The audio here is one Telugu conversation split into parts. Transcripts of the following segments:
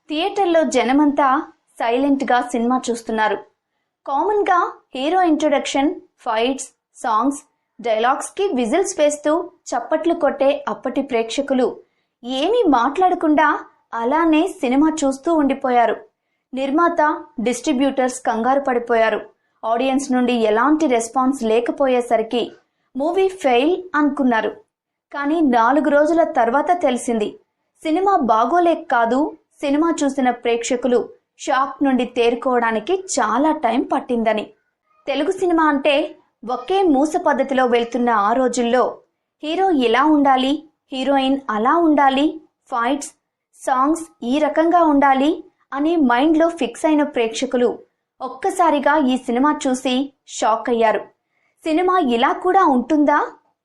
థియేటర్లో జనమంతా సైలెంట్గా సినిమా చూస్తున్నారు. కామన్గా హీరో ఇంట్రొడక్షన్, ఫైట్స్, సాంగ్స్, డైలాగ్స్కి విజిల్స్ వేస్తూ చప్పట్లు కొట్టే అప్పటి ప్రేక్షకులు ఏమీ మాట్లాడకుండా అలానే సినిమా చూస్తూ ఉండిపోయారు. నిర్మాత, డిస్ట్రిబ్యూటర్స్ కంగారు పడిపోయారు. ఆడియన్స్ నుండి ఎలాంటి రెస్పాన్స్ లేకపోయేసరికి మూవీ ఫెయిల్ అనుకున్నారు. కానీ 4 రోజుల తర్వాత తెలిసింది, సినిమా బాగోలేక కాదు, సినిమా చూసిన ప్రేక్షకులు షాక్ నుండి తేరుకోవడానికి చాలా టైం పట్టిందని. తెలుగు సినిమా అంటే ఒకే మూస పద్ధతిలో వెళ్తున్న ఆ రోజుల్లో హీరో ఇలా ఉండాలి, హీరోయిన్ అలా ఉండాలి, ఫైట్స్, సాంగ్స్ ఈ రకంగా ఉండాలి అని మైండ్లో ఫిక్స్ అయిన ప్రేక్షకులు ఒక్కసారిగా ఈ సినిమా చూసి షాక్ అయ్యారు. సినిమా ఇలా కూడా ఉంటుందా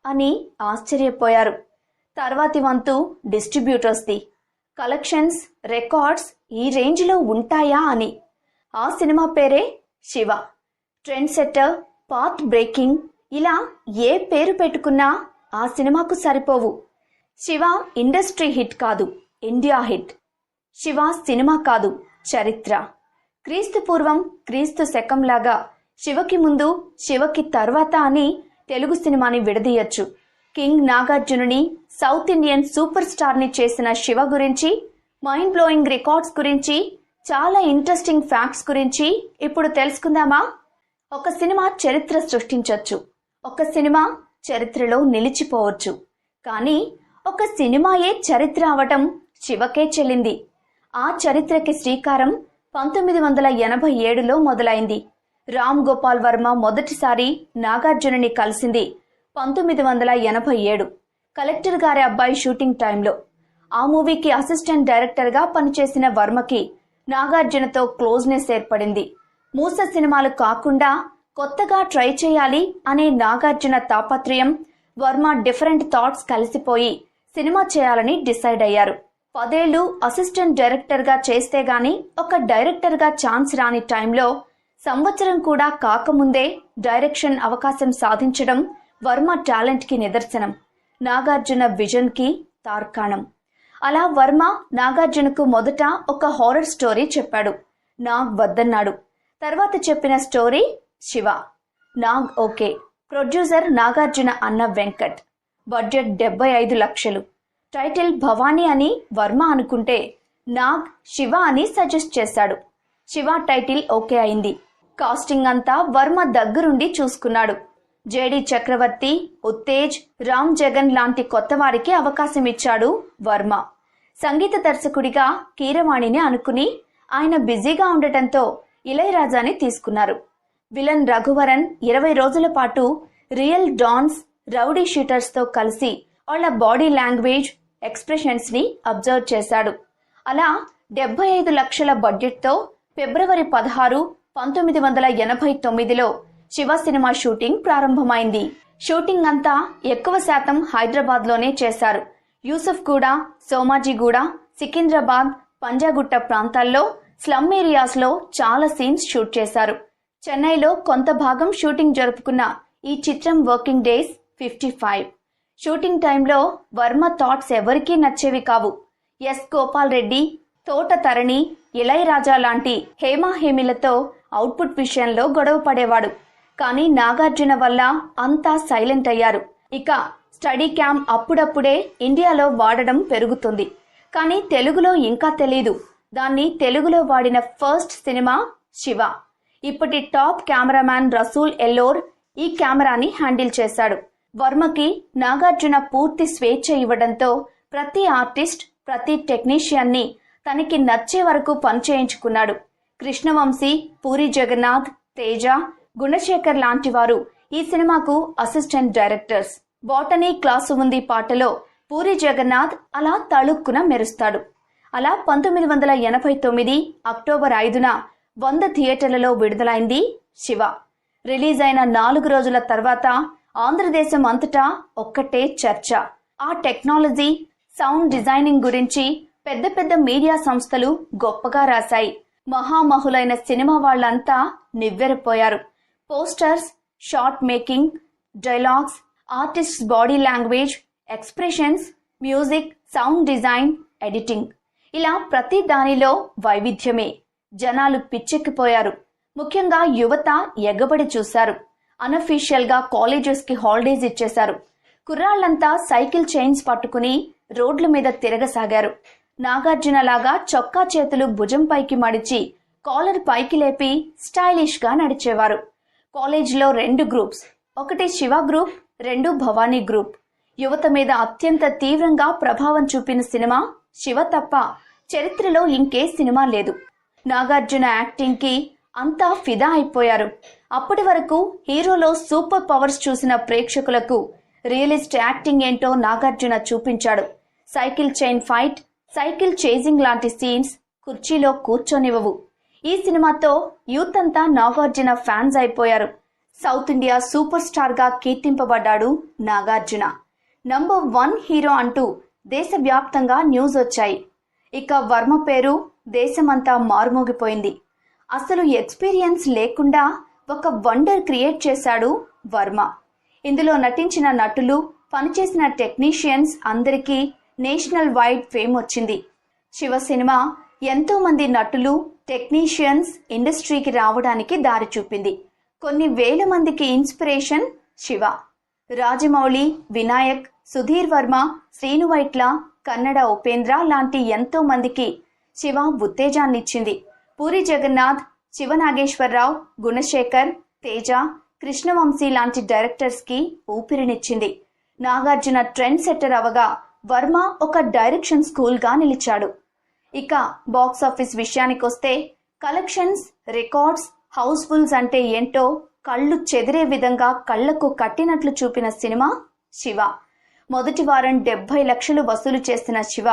అని ఆశ్చర్యపోయారు. తర్వాతి వంతు డిస్ట్రిబ్యూటర్స్ది. కలెక్షన్స్, రికార్డ్స్ ఈ రేంజ్లో ఉంటాయా అని. ఆ సినిమా పేరే Shiva. Trend setter, path breaking, ఇలా ఏ పేరు పెట్టుకున్నా ఆ సినిమాకు సరిపోవు. శివ ఇండస్ట్రీ హిట్ కాదు, ఇండియా హిట్. శివ సినిమా కాదు, చరిత్ర. క్రీస్తు పూర్వం, క్రీస్తు శకంలాగా శివకి ముందు, శివకి తర్వాత అని తెలుగు సినిమాని విడదీయచ్చు. కింగ్ నాగార్జునుని సౌత్ ఇండియన్ సూపర్ స్టార్ని చేసిన శివ గురించి, మైండ్ బ్లోయింగ్ రికార్డ్స్ గురించి, చాలా ఇంట్రెస్టింగ్ ఫ్యాక్ట్స్ గురించి ఇప్పుడు తెలుసుకుందామా? ఒక సినిమా చరిత్ర సృష్టించవచ్చు, ఒక సినిమా చరిత్రలో నిలిచిపోవచ్చు. కానీ ఒక సినిమాయే చరిత్ర అవటం శివకే చెల్లింది. ఆ చరిత్రకి శ్రీకారం 1987లో మొదలైంది. రామ్ గోపాల్ వర్మ మొదటిసారి నాగార్జునని కలిసింది 1987 కలెక్టర్ గారి అబ్బాయి షూటింగ్ టైంలో. ఆ మూవీకి అసిస్టెంట్ డైరెక్టర్గా పనిచేసిన వర్మకి నాగార్జునతో క్లోజ్నెస్ ఏర్పడింది. మూస సినిమాలు కాకుండా కొత్తగా ట్రై చేయాలి అనే నాగార్జున తాపత్రయం, వర్మ డిఫరెంట్ థాట్స్ కలిసిపోయి సినిమా చేయాలని డిసైడ్ అయ్యారు. 10 ఏళ్లు అసిస్టెంట్ డైరెక్టర్గా చేస్తే గాని ఒక డైరెక్టర్గా ఛాన్స్ రాని టైంలో, సంవత్సరం కూడా కాకముందే డైరెక్షన్ అవకాశం సాధించడం వర్మ టాలెంట్కి నిదర్శనం, నాగార్జున విజన్కి తార్కాణం. అలా వర్మ నాగార్జునకు మొదట ఒక హారర్ స్టోరీ చెప్పాడు. నాగ్ వద్దన్నాడు. తర్వాత చెప్పిన story Shiva. Nag okay. Producer Nagarjuna అన్న వెంకట్. బడ్జెట్ 75 లక్షలు. టైటిల్ భవానీ అని వర్మ అనుకుంటే నాగ్ శివ అని సజెస్ట్ చేశాడు. శివ టైటిల్ ఓకే అయింది. కాస్టింగ్ అంతా వర్మ దగ్గరుండి చూసుకున్నాడు. జేడి చక్రవర్తి, ఉత్తేజ్, రామ్ జగన్ లాంటి కొత్త వారికి అవకాశం ఇచ్చాడు వర్మ. సంగీత దర్శకుడిగా కీరవాణిని అనుకుని ఆయన బిజీగా ఉండటంతో ఇళయరాజాని తీసుకున్నారు. విలన్ రఘువరన్ 20 రోజుల పాటు రియల్ డాన్స్, రౌడీ షూటర్స్తో కలిసి వాళ్ళ బాడీ లాంగ్వేజ్, ఎక్స్ప్రెషన్స్ ని అబ్జర్వ్ చేశాడు. అలా 75 లక్షల బడ్జెట్తో ఫిబ్రవరి 16, 1989లో శివ సినిమా షూటింగ్ ప్రారంభమైంది. షూటింగ్ అంతా ఎక్కువ శాతం హైదరాబాద్లోనే చేశారు. యూసఫ్గూడ, సోమాజిగూడ, సికింద్రాబాద్, పంజాగుట్ట ప్రాంతాల్లో, స్లమ్ ఏరియాస్లో చాలా సీన్స్ షూట్ చేశారు. చెన్నైలో కొంత భాగం షూటింగ్ జరుపుకున్న ఈ చిత్రం వర్కింగ్ డేస్ 55. షూటింగ్ టైంలో వర్మ థాట్స్ ఎవరికీ నచ్చేవి కావు. ఎస్ గోపాల్ రెడ్డి, తోట తరణి, ఇళయరాజా లాంటి హేమాహేమిలతో అవుట్పుట్ విషయంలో గొడవ పడేవాడు. కానీ నాగార్జున వల్ల అంతా సైలెంట్ అయ్యారు. ఇక స్టడీ క్యామ్ అప్పుడప్పుడే ఇండియాలో వాడడం పెరుగుతుంది. కానీ తెలుగులో ఇంకా తెలీదు. దాన్ని తెలుగులో వాడిన ఫస్ట్ సినిమా శివ. ఇప్పటి టాప్ కెమెరామ్యాన్ రసూల్ ఎల్లోర్ ఈ కెమెరాని హ్యాండిల్ చేశాడు. వర్మకి నాగార్జున పూర్తి స్వేచ్ఛ ఇవ్వడంతో ప్రతి ఆర్టిస్ట్, ప్రతి టెక్నీషియన్ని తనకి నచ్చే వరకు పనిచేయించుకున్నాడు. కృష్ణవంశీ, పూరి జగన్నాథ్, తేజ, గుణశేఖర్ లాంటి వారు ఈ సినిమాకు అసిస్టెంట్ డైరెక్టర్స్. బాటనీ క్లాసు ఉంది పాటలో పూరి జగన్నాథ్ అలా తళుక్కున మెరుస్తాడు. అలా 1989 అక్టోబర్ 5న 100 థియేటర్లలో విడుదలైంది శివ. రిలీజ్ అయిన 4 రోజుల తర్వాత ఆంధ్రదేశం అంతటా ఒక్కటే చర్చ. ఆ టెక్నాలజీ, సౌండ్ డిజైనింగ్ గురించి పెద్ద పెద్ద మీడియా సంస్థలు గొప్పగా రాశాయి. మహామహులైన సినిమా వాళ్లంతా నివ్వెరపోయారు. Posters, short making, dialogues, artist body language, expressions, music, sound design, editing ఇలా ప్రతి దానిలో వైవిధ్యమే. జనాలు పిచ్చెక్కిపోయారు. ముఖ్యంగా యువత ఎగబడి చూశారు. అనఫీషియల్ గా కాలేజెస్ కి హాలిడేస్ ఇచ్చేశారు. కుర్రాళ్లంతా సైకిల్ చైన్స్ పట్టుకుని రోడ్ల మీద తిరగసాగారు. నాగార్జున లాగా చొక్కా చేతులు భుజం పైకి మడిచి కాలర్ పైకి లేపి స్టైలిష్ గా నడిచేవారు. కాలేజీలో 2 గ్రూప్స్, ఒకటి శివ గ్రూప్, 2 భవానీ గ్రూప్. యువత మీద అత్యంత తీవ్రంగా ప్రభావం చూపిన సినిమా శివ తప్ప చరిత్రలో ఇంకే సినిమా లేదు. నాగార్జున యాక్టింగ్ కి అంతా ఫిదా అయిపోయారు. అప్పటి వరకు హీరోలో సూపర్ పవర్స్ చూసిన ప్రేక్షకులకు రియలిస్ట్ యాక్టింగ్ ఏంటో నాగార్జున చూపించాడు. Cycle chain fight, cycle chasing లాంటి సీన్స్ కుర్చీలో కూర్చొనివ్వవు. ఈ సినిమాతో యూత్ అంతా నాగార్జున ఫ్యాన్స్ అయిపోయారు. సౌత్ ఇండియా సూపర్ స్టార్ గా కీర్తింపబడ్డాడు నాగార్జున. నంబర్ 1 హీరో అంటూ దేశవ్యాప్తంగా న్యూస్ వచ్చాయి. ఇక వర్మ పేరు దేశమంతా మారుమోగిపోయింది. అసలు ఎక్స్పీరియన్స్ లేకుండా ఒక వండర్ క్రియేట్ చేశాడు వర్మ. ఇందులో నటించిన నటులు, పనిచేసిన టెక్నీషియన్స్ అందరికీ నేషనల్ వైడ్ ఫేమ్ వచ్చింది. శివ సినిమా ఎంతో మంది నటులు, టెక్నీషియన్స్ ఇండస్ట్రీకి రావడానికి దారి చూపింది. కొన్ని వేల మందికి ఇన్స్పిరేషన్ శివ. రాజమౌళి, వినాయక్, సుధీర్ వర్మ, శ్రీను వైట్ల, కన్నడ ఉపేంద్ర లాంటి ఎంతో మందికి శివ ఉత్తేజాన్నిచ్చింది. పూరి జగన్నాథ్, శివనాగేశ్వరరావు, గుణశేఖర్, తేజ, కృష్ణవంశీ లాంటి డైరెక్టర్స్ కి ఊపిరినిచ్చింది. నాగార్జున ట్రెండ్ సెట్టర్ అవగా వర్మ ఒక డైరెక్షన్ స్కూల్ గా నిలిచాడు. ఇక బాక్సాఫీస్ విషయానికొస్తే కలెక్షన్స్, రికార్డ్స్, హౌస్ఫుల్స్ అంటే ఏంటో కళ్ళు చెదిరే విధంగా కళ్లకు కట్టినట్లు చూపిన సినిమా శివ. మొదటి వారం 70 లక్షలు వసూలు చేసిన శివ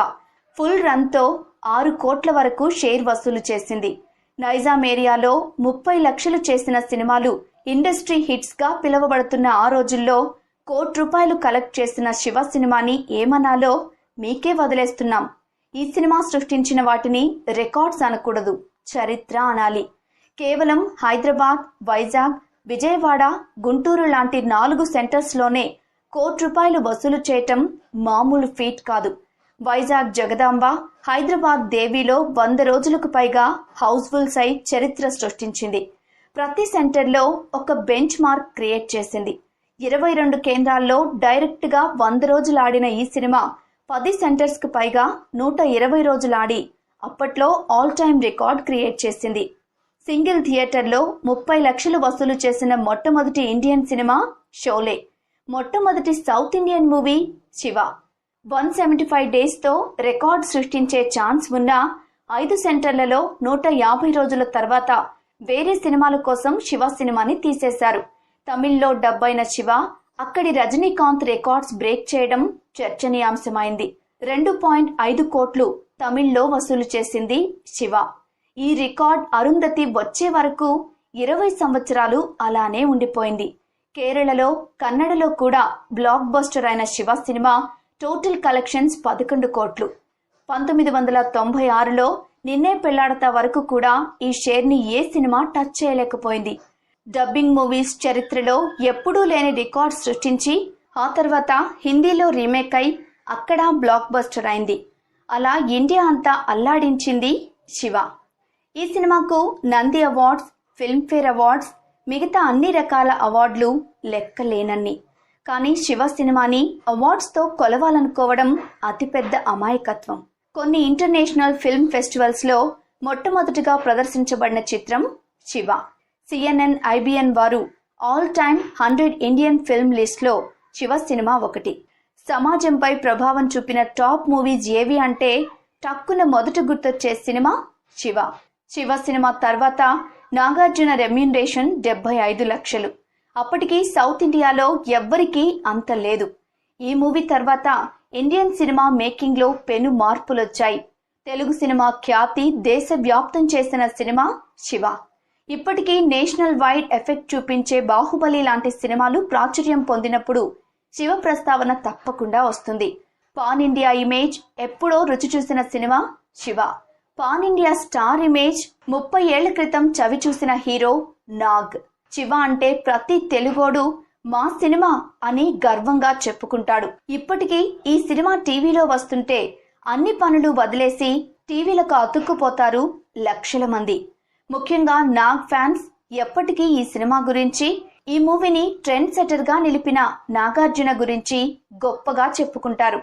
ఫుల్ రన్ తో 6 కోట్ల వరకు షేర్ వసూలు చేసింది. నైజాం ఏరియాలో 30 లక్షలు చేసిన సినిమాలు ఇండస్ట్రీ హిట్స్ గా పిలువబడుతున్న ఆ రోజుల్లో ₹1 కలెక్ట్ చేసిన శివ సినిమాని ఏమనాలో మీకే వదిలేస్తున్నాం. ఈ సినిమా సృష్టించిన వాటిని రికార్డ్స్ అనకూడదు, చరిత్ర అనాలి. కేవలం హైదరాబాద్, వైజాగ్, విజయవాడ, గుంటూరు లాంటి 4 సెంటర్స్ లోనే ₹1 వసూలు చేయటం మామూలు ఫీట్ కాదు. వైజాగ్ జగదాంబ, హైదరాబాద్ దేవిలో 100 రోజులకు పైగా హౌస్ఫుల్స్ అయి చరిత్ర సృష్టించింది. ప్రతి సెంటర్లో ఒక బెంచ్ మార్క్ క్రియేట్ చేసింది. 22 కేంద్రాల్లో డైరెక్ట్ గా 100 రోజులు ఆడిన ఈ సినిమా 10 సెంటర్స్ కు పైగా 120 రోజులు ఆడి అప్పట్లో ఆల్ టైమ్ రికార్డ్ క్రియేట్ చేసింది. సింగిల్ థియేటర్లో 30 లక్షలు వసూలు చేసిన మొట్టమొదటి ఇండియన్ సినిమా షోలే. మొట్టమొదటి south Indian movie Siva. 175 days తో రికార్డ్ సృష్టించే ఛాన్స్ ఉన్న 5 సెంటర్లలో 150 రోజుల తర్వాత వేరే సినిమాల కోసం శివ సినిమాని తీసేశారు. తమిళ్లో డబ్ అయిన శివ అక్కడి రజనీకాంత్ రికార్డ్స్ బ్రేక్ చేయడం చర్చనీయాంశమైంది. 2.5 కోట్లు తమిళ్లో వసూలు చేసింది శివ. ఈ రికార్డ్ అరుంధతి వచ్చే వరకు 20 సంవత్సరాలు అలానే ఉండిపోయింది. కేరళలో, కన్నడలో కూడా బ్లాక్ బస్టర్ అయిన శివ సినిమా టోటల్ కలెక్షన్స్ 11 కోట్లు. 1996లో నిన్నే పెళ్లాడతా వరకు కూడా ఈ షేర్ ని ఏ సినిమా టచ్ చేయలేకపోయింది. డబ్బింగ్ మూవీస్ చరిత్రలో ఎప్పుడూ లేని రికార్డ్ సృష్టించి ఆ తర్వాత హిందీలో రీమేక్ అయి అక్కడ బ్లాక్ బస్టర్ అయింది. అలా ఇండియా అంతా అల్లాడించింది శివ. ఈ సినిమాకు నంది అవార్డ్స్, ఫిల్మ్ఫేర్ అవార్డ్స్, మిగతా అన్ని రకాల అవార్డులు లెక్కలేనన్ని. కానీ శివ సినిమాని అవార్డ్స్ తో కొలవాలనుకోవడం అతిపెద్ద అమాయకత్వం. కొన్ని ఇంటర్నేషనల్ ఫిల్మ్ ఫెస్టివల్స్ లో మొట్టమొదటిగా ప్రదర్శించబడిన చిత్రం శివ. CNN, IBN వారు all time 100 Indian film list లో శివ సినిమా ఒకటి. సమాజంపై ప్రభావం చూపిన టాప్ మూవీస్ ఏవి అంటే టక్కున మొదట గుర్తొచ్చే సినిమా శివ. శివ సినిమా తర్వాత నాగార్జున రెమ్యూనరేషన్ 75 లక్షలు. అప్పటికి సౌత్ ఇండియాలో ఎవ్వరికీ అంత లేదు. ఈ మూవీ తర్వాత ఇండియన్ సినిమా మేకింగ్ లో పెను మార్పులొచ్చాయి. తెలుగు సినిమా ఖ్యాతి దేశవ్యాప్తం చేసిన సినిమా శివ. ఇప్పటికీ నేషనల్ వైడ్ ఎఫెక్ట్ చూపించే బాహుబలి లాంటి సినిమాలు ప్రాచుర్యం పొందినప్పుడు శివ ప్రస్తావన తప్పకుండా వస్తుంది. పాన్ ఇండియా ఇమేజ్ ఎప్పుడో రుచి చూసిన cinema Shiva. Pan India star image 30 ఏళ్ల క్రితం చవి చూసిన హీరో నాగ్. శివ అంటే ప్రతి తెలుగోడు మా సినిమా అని గర్వంగా చెప్పుకుంటాడు. ఇప్పటికీ ఈ సినిమా టీవీలో వస్తుంటే అన్ని పనులు వదిలేసి టీవీలకు అతుక్కుపోతారు లక్షల మంది. ముఖ్యంగా నాగ్ ఫ్యాన్స్ ఎప్పటికీ ఈ సినిమా గురించి, ఈ మూవీని ట్రెండ్ సెటర్గా నిలిపిన నాగార్జున గురించి గొప్పగా చెప్పుకుంటారు.